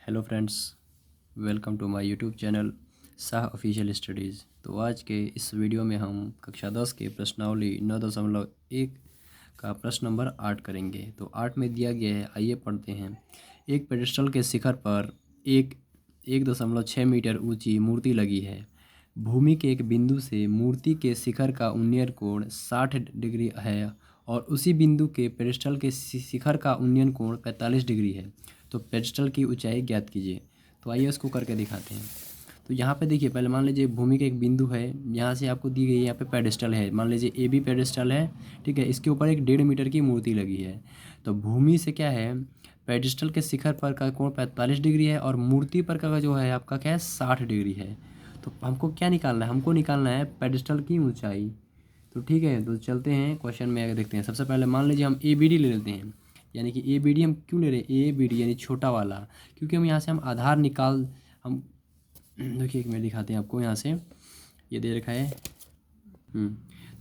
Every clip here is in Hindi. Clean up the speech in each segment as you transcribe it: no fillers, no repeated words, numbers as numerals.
Hello friends, welcome to my YouTube channel Shah official studies. तो आज के इस वीडियो में हम कक्षा 10 के प्रश्नावली 9.1 का प्रश्न नंबर 8 करेंगे। तो 8 में दिया गया है, आइए पढ़ते हैं। एक पेडिस्टल के शिखर पर एक 1.6 मीटर ऊंची मूर्ति लगी है। भूमि के एक बिंदु से मूर्ति के शिखर का उन्नयन कोण 60 डिग्री है और उसी बिंदु के पेडिस्टल के शिखर का उन्नयन कोण 45 डिग्री है। तो पेडिस्टल की ऊंचाई ज्ञात कीजिए। तो आइए उसको करके दिखाते हैं। तो यहाँ पे देखिए, पहले मान लीजिए भूमि का एक बिंदु है, यहाँ से आपको दी गई है, यहाँ पे पेडिस्टल है, मान लीजिए ए बी पेडिस्टल है, ठीक है। इसके ऊपर एक 1.5 मीटर की मूर्ति लगी है। तो भूमि से क्या है, पेडिस्टल के शिखर पर का कोण 45 डिग्री है और मूर्ति पर का जो है आपका क्या है, 60 डिग्री है। तो हमको क्या निकालना है, हमको निकालना है पेडिस्टल की ऊंचाई। तो ठीक है, तो चलते हैं क्वेश्चन में आगे देखते हैं। सबसे पहले मान लीजिए हम ए बी डी ले लेते हैं। यानी कि ए बी डी हम क्यों ले रहे हैं, ए बी डी यानी छोटा वाला, क्योंकि हम यहाँ से हम आधार निकाल हम देखिए, एक मिनट दिखाते हैं आपको। यहाँ से ये दे रखा है।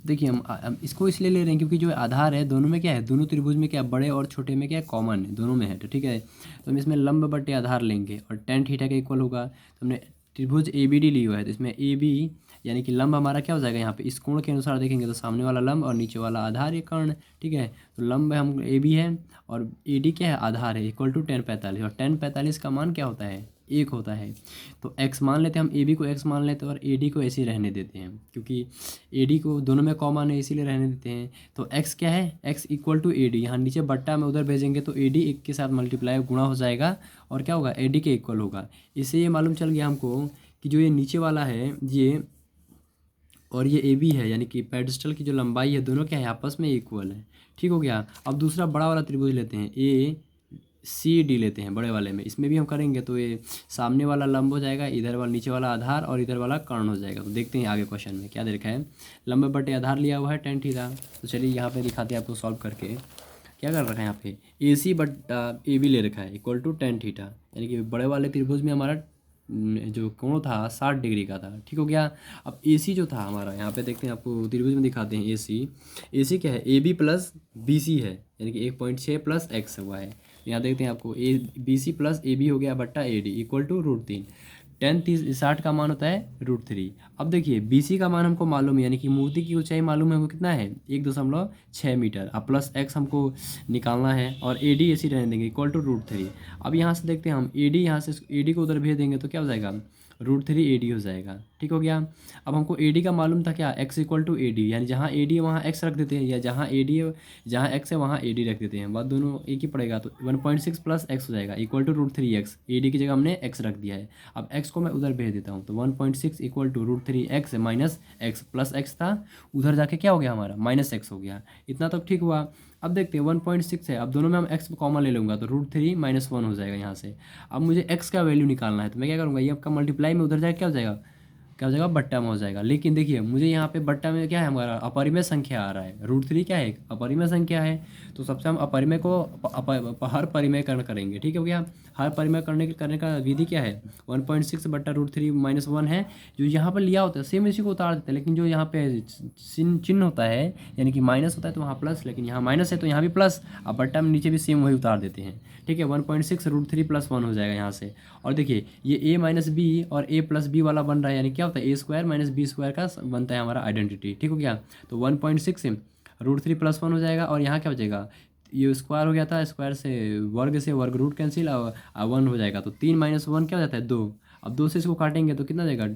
देखिए हम इसको इसलिए ले रहे हैं क्योंकि जो आधार है दोनों में क्या है, दोनों त्रिभुज में क्या है, बड़े और छोटे में क्या है, कॉमन है, दोनों में है। तो ठीक है, तो हम इसमें लंब बटे आधार लेंगे और tan थीटा का इक्वल होगा। तो हमने त्रिभुज ए बी डी ली हुआ है, तो इसमें ए बी यानी कि लंब हमारा क्या हो जाएगा, यहाँ पे इस कोण के अनुसार देखेंगे तो सामने वाला लंब और नीचे वाला आधार, ये कर्ण। ठीक है, तो लंब हम ए बी है और ए डी क्या है, आधार है, इक्वल टू tan 45। और tan 45 का मान क्या होता है, 1 होता है। तो x मान लेते हैं, हम ए बी को x मान लेते हैं और ए डी को ऐसे ही रहने देते हैं, क्योंकि ए डी को दोनों में कॉमन है इसीलिए रहने देते हैं। तो x क्या है, x equal to A D, यहाँ नीचे बट्टा में उधर भेजेंगे तो ए डी 1 के साथ मल्टीप्लाई गुणा हो जाएगा और क्या होगा, ए डी के इक्वल होगा। इससे ये मालूम चल गया हमको कि जो ये नीचे वाला है ये और ये ए बी है, यानी कि पेडिस्टल की जो लंबाई है दोनों क्या है, आपस में इक्वल है। ठीक हो गया। अब दूसरा बड़ा वाला त्रिभुज लेते हैं, ए सी डी लेते हैं बड़े वाले में। इसमें भी हम करेंगे तो ये सामने वाला लंब हो जाएगा, इधर वाला नीचे वाला आधार और इधर वाला कर्ण हो जाएगा। तो देखते हैं आगे क्वेश्चन में क्या दे रखा है। लंब बटे आधार लिया हुआ है tan थीटा। तो चलिए यहाँ पे दिखाते हैं आपको सॉल्व करके। क्या कर रखा है यहाँ पे, ए सी बट्टा ए बी ले रखा है इक्वल टू tan थीटा, यानी कि बड़े वाले त्रिभुज में हमारा जो कोण था 60 डिग्री का था। ठीक हो गया। अब ए सी जो था हमारा, यहाँ पे देखते हैं, आपको त्रिभुज में दिखाते हैं। ए सी क्या है, A B plus B C है, यानी कि 1.6 प्लस एक्स हुआ है। यहाँ देखते हैं आपको, A B C plus A B हो गया बट्टा A D equal to √3। tan 60 का मान होता है √3। अब देखिए बी सी का मान हमको मालूम है, यानी कि मूर्ति की ऊंचाई मालूम है वो कितना है, 1.6 मीटर। अब प्लस एक्स हमको निकालना है और ए डी ऐसी रहने देंगे इक्वल टू √3। अब यहाँ से देखते हैं हम, ए डी यहाँ से ए डी को उधर भेज देंगे तो क्या हो जाएगा, √3 ए डी हो जाएगा। ठीक हो गया। अब हमको ए डी का मालूम था क्या, x equal to A D, यानी जहाँ ए डी है वहाँ एक्स रख देते हैं, या जहाँ ए डी है जहाँ एक्स है वहाँ ए डी रख देते हैं, बात दोनों एक ही पड़ेगा। तो 1.6 प्लस एक्स हो जाएगा equal to √3 x. A D की जगह हमने एक्स रख दिया है। अब एक्स को मैं उधर भेज देता हूँ, तो 1.6 equal to √3 x minus x, plus x था उधर जाके क्या हो गया हमारा, माइनस एक्स हो गया। इतना तो ठीक हुआ। अब देखते हैं 1.6 है, अब दोनों में हम एक्स कॉमन ले लूँगा तो √3 माइनस 1 हो जाएगा यहाँ से। अब मुझे एक्स का वैल्यू निकालना है, तो मैं क्या करूँगा, ये आपका मल्टीप्लाई में उधर जाके क्या हो जाएगा, क्या हो जाएगा, बट्टा में हो जाएगा। लेकिन देखिए मुझे यहाँ पे बट्टा में क्या है, हमारा अपरिमेय संख्या आ रहा है, √3 क्या है, एक अपरिमेय संख्या है। तो सबसे हम अपरिमेय को हर परिमेयकरण करेंगे। ठीक है भैया, हर परिमेय करने का विधि क्या है, 1.6 बट्टा √3 माइनस 1 है। जो यहाँ पर लिया होता है सेम इसी को उतार देते हैं, लेकिन जो यहाँ पे चिन्ह होता है यानी कि माइनस होता है तो वहाँ प्लस, लेकिन यहाँ माइनस है तो यहाँ भी प्लस। अब बट्टा में नीचे भी सेम वही उतार देते हैं। ठीक है, 1.6 √3 प्लस 1 हो जाएगा यहाँ से। और देखिए ये a माइनस बी और a प्लस बी वाला बन रहा है, यानी क्या होता है, a square minus B square का बनता है हमारा आइडेंटिटी। ठीक हो गया। तो 1.6 √3 प्लस 1 हो जाएगा और यहाँ क्या हो जाएगा, ये स्क्वायर हो गया था, स्क्वायर से वर्ग रूट कैंसिल और 1 हो जाएगा। तो 3 माइनस 1 क्या हो जाता है, 2। अब 2 से इसको काटेंगे तो कितना जाएगा,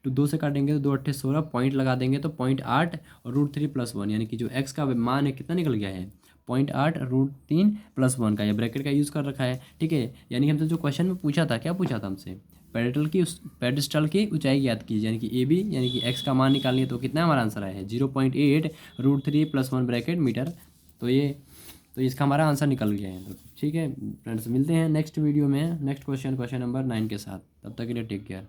तो 2 से काटेंगे तो 2 अट्ठे 16, पॉइंट लगा देंगे तो 0.8 और √3 प्लस 1, यानी कि जो x का मान है कितना निकल गया है, 0.8 √3 प्लस 1 का, ये ब्रैकेट का यूज़ कर रखा है। ठीक है, यानी कि हमसे जो क्वेश्चन में पूछा था, क्या पूछा था हमसे, पेडिस्टल की ऊंचाई ज्ञात कीजिए, यानी कि ए बी यानी कि एक्स का मान निकालनी है। तो कितना हमारा आंसर है 0.8 √3 प्लस 1 ब्रैकेट मीटर। तो इसका हमारा आंसर निकल गया है। तो ठीक है फ्रेंड्स, मिलते हैं नेक्स्ट वीडियो में नेक्स्ट क्वेश्चन नंबर 9 के साथ। तब तक के लिए टेक केयर।